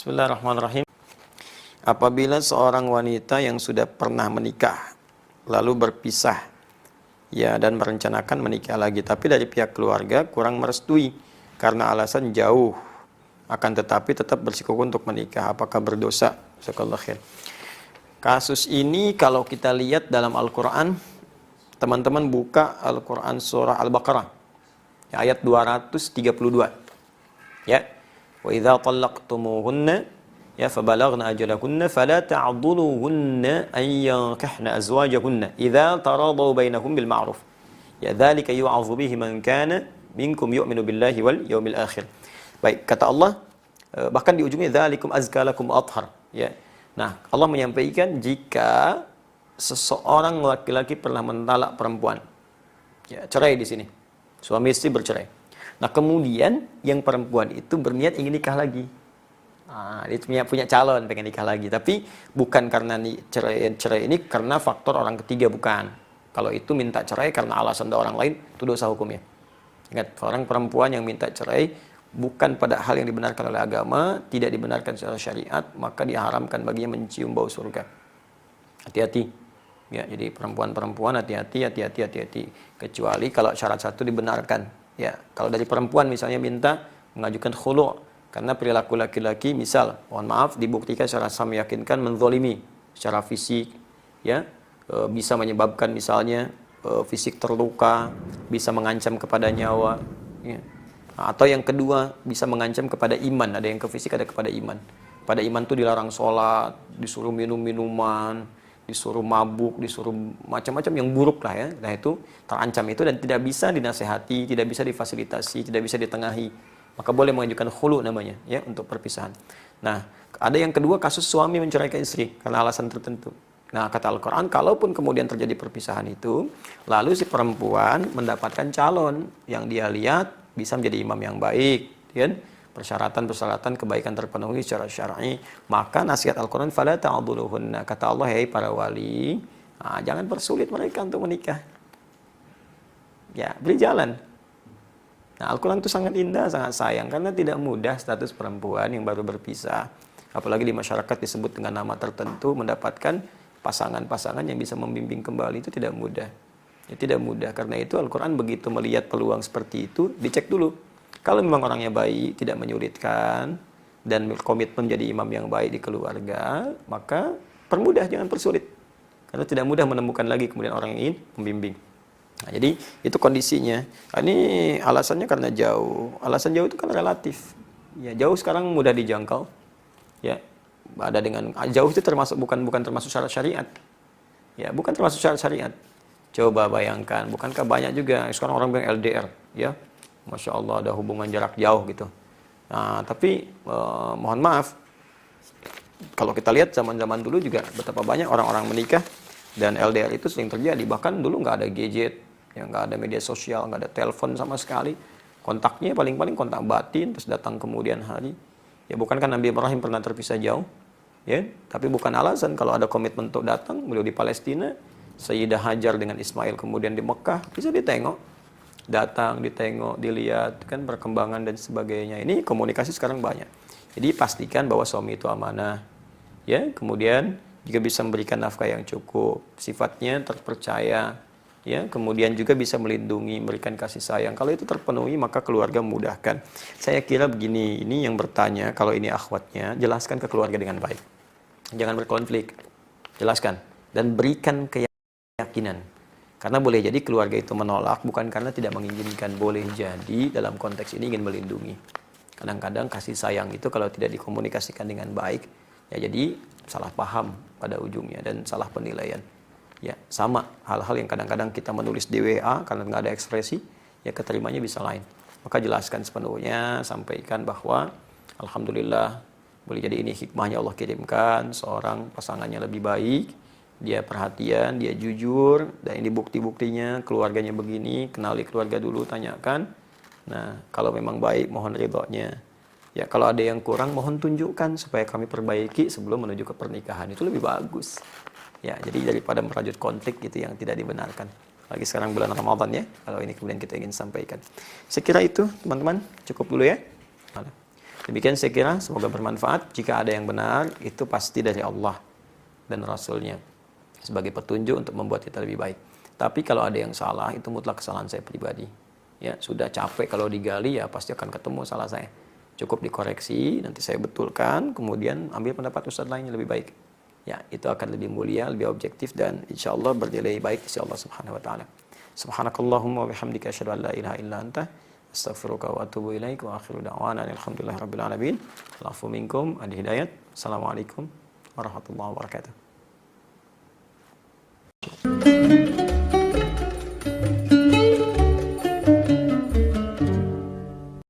Bismillahirrahmanirrahim. Apabila seorang wanita yang sudah pernah menikah lalu berpisah ya dan merencanakan menikah lagi, tapi dari pihak keluarga kurang merestui karena alasan jauh, akan tetapi tetap bersikukuh untuk menikah, apakah berdosa? Jazakallahu khair. Kasus ini kalau kita lihat dalam Al-Quran, teman-teman buka Al-Quran surah Al-Baqarah ya, ayat 232 ya. Wa idza talaqtumuhunna ya fabalaghna ajalahunna fala ta'dhuluhunna an yankihna azwajahunna idza taradaw bainahum bil ma'ruf. Ya dzalika yu'adzu bihi man kana minkum yu'minu billahi wal yawmil akhir. Baik, kata Allah bahkan di ujungnya dzalikum azka lakum athhar ya. Nah, Allah menyampaikan jika seseorang laki-laki pernah mentalak perempuan. Ya, cerai di sini. Suami istri bercerai. Nah, kemudian yang perempuan itu berniat ingin nikah lagi. Nah, dia punya calon pengen nikah lagi, tapi bukan karena cerai ini karena faktor orang ketiga, bukan. Kalau itu minta cerai karena alasan orang lain, itu dosa hukumnya. Ingat, orang perempuan yang minta cerai bukan pada hal yang dibenarkan oleh agama, tidak dibenarkan secara syariat, maka diharamkan baginya mencium bau surga. Hati-hati. Ya, jadi perempuan-perempuan hati-hati. Kecuali kalau syarat satu dibenarkan. Ya, kalau dari perempuan misalnya minta mengajukan khulu' karena perilaku laki-laki, misal, mohon maaf, dibuktikan secara meyakinkan menzolimi secara fisik, ya, bisa menyebabkan misalnya fisik terluka, bisa mengancam kepada nyawa, ya. Atau yang kedua bisa mengancam kepada iman, ada yang ke fisik, ada kepada iman. Pada iman itu dilarang sholat, disuruh minum minuman, disuruh mabuk, disuruh macam-macam yang buruk lah ya. Nah itu terancam itu dan tidak bisa dinasehati, tidak bisa difasilitasi, tidak bisa ditengahi. Maka boleh mengajukan khulu namanya ya untuk perpisahan. Nah, ada yang kedua kasus suami menceraikan istri karena alasan tertentu. Nah, kata Al-Quran, kalaupun kemudian terjadi perpisahan itu, lalu si perempuan mendapatkan calon yang dia lihat bisa menjadi imam yang baik, ya. Persyaratan-persyaratan kebaikan terpenuhi secara syar'i, maka nasihat Al-Quran fala ta'dhuluhunna, kata Allah, hei para wali, jangan persulit mereka untuk menikah. Ya, beri jalan. Nah, Al-Quran itu sangat indah, sangat sayang karena tidak mudah status perempuan yang baru berpisah, apalagi di masyarakat disebut dengan nama tertentu, mendapatkan pasangan-pasangan yang bisa membimbing kembali itu tidak mudah. Ya, tidak mudah. Karena itu Al-Quran begitu melihat peluang seperti itu, dicek dulu. Kalau memang orangnya baik, tidak menyulitkan, dan komitmen menjadi imam yang baik di keluarga, maka permudah, jangan persulit. Karena tidak mudah menemukan lagi kemudian orang yang ingin membimbing. Nah, jadi itu kondisinya. Nah, ini alasannya karena jauh. Alasan jauh itu kan relatif. Ya, jauh sekarang mudah dijangkau. Ya, ada dengan jauh itu termasuk bukan termasuk syarat syariat. Ya, bukan termasuk syarat syariat. Coba bayangkan, bukankah banyak juga sekarang orang bilang LDR, ya? Masya Allah ada hubungan jarak jauh gitu. Nah, tapi mohon maaf, kalau kita lihat zaman-zaman dulu juga betapa banyak orang-orang menikah dan LDR itu sering terjadi. Bahkan dulu nggak ada gadget, ya, nggak ada media sosial, nggak ada telepon sama sekali. Kontaknya paling-paling kontak batin, terus datang kemudian hari. Ya, bukankah Nabi Ibrahim pernah terpisah jauh? Ya, tapi bukan alasan kalau ada komitmen untuk datang. Beliau di Palestina, Sayyidah Hajar dengan Ismail kemudian di Mekah, bisa ditengok. Datang, ditengok, dilihat kan perkembangan dan sebagainya. Ini komunikasi sekarang banyak. Jadi pastikan bahwa suami itu amanah. Ya, kemudian juga bisa memberikan nafkah yang cukup, sifatnya terpercaya, ya, kemudian juga bisa melindungi, memberikan kasih sayang. Kalau itu terpenuhi, maka keluarga memudahkan. Saya kira begini, ini yang bertanya, kalau ini akhwatnya, jelaskan ke keluarga dengan baik. Jangan berkonflik. Jelaskan dan berikan keyakinan. Karena boleh jadi keluarga itu menolak bukan karena tidak menginginkan, boleh jadi dalam konteks ini ingin melindungi. Kadang-kadang kasih sayang itu kalau tidak dikomunikasikan dengan baik, ya jadi salah paham pada ujungnya dan salah penilaian. Ya, sama hal-hal yang kadang-kadang kita menulis di WA karena nggak ada ekspresi, ya keterimanya bisa lain. Maka jelaskan sepenuhnya, sampaikan bahwa alhamdulillah boleh jadi ini hikmahnya Allah kirimkan seorang pasangannya lebih baik. Dia perhatian, dia jujur, dan ini bukti-buktinya, keluarganya begini, kenali keluarga dulu, tanyakan. Nah, kalau memang baik, mohon ridhonya. Ya, kalau ada yang kurang, mohon tunjukkan supaya kami perbaiki sebelum menuju ke pernikahan. Itu lebih bagus. Ya, jadi daripada merajut konflik gitu yang tidak dibenarkan. Lagi sekarang bulan Ramadan ya, kalau ini kemudian kita ingin sampaikan. Saya kira itu, teman-teman, cukup dulu ya. Demikian saya kira, semoga bermanfaat. Jika ada yang benar, itu pasti dari Allah dan Rasulnya sebagai petunjuk untuk membuat kita lebih baik. Tapi kalau ada yang salah, itu mutlak kesalahan saya pribadi. Ya, sudah capek kalau digali, ya pasti akan ketemu salah saya. Cukup dikoreksi, nanti saya betulkan, kemudian ambil pendapat ustadz lain yang lebih baik. Ya, itu akan lebih mulia, lebih objektif, dan insya Allah bernilai baik insya Allah subhanahu wa ta'ala. Subhanakallahumma wa bihamdika asyhadu an la ilaha illa anta astaghfiruka wa atubu ilaik wa akhiru da'wana alhamdulillahi rabbil alamin. Allahu minkum, adi hidayat. Assalamualaikum warahmatullahi wabarakatuh.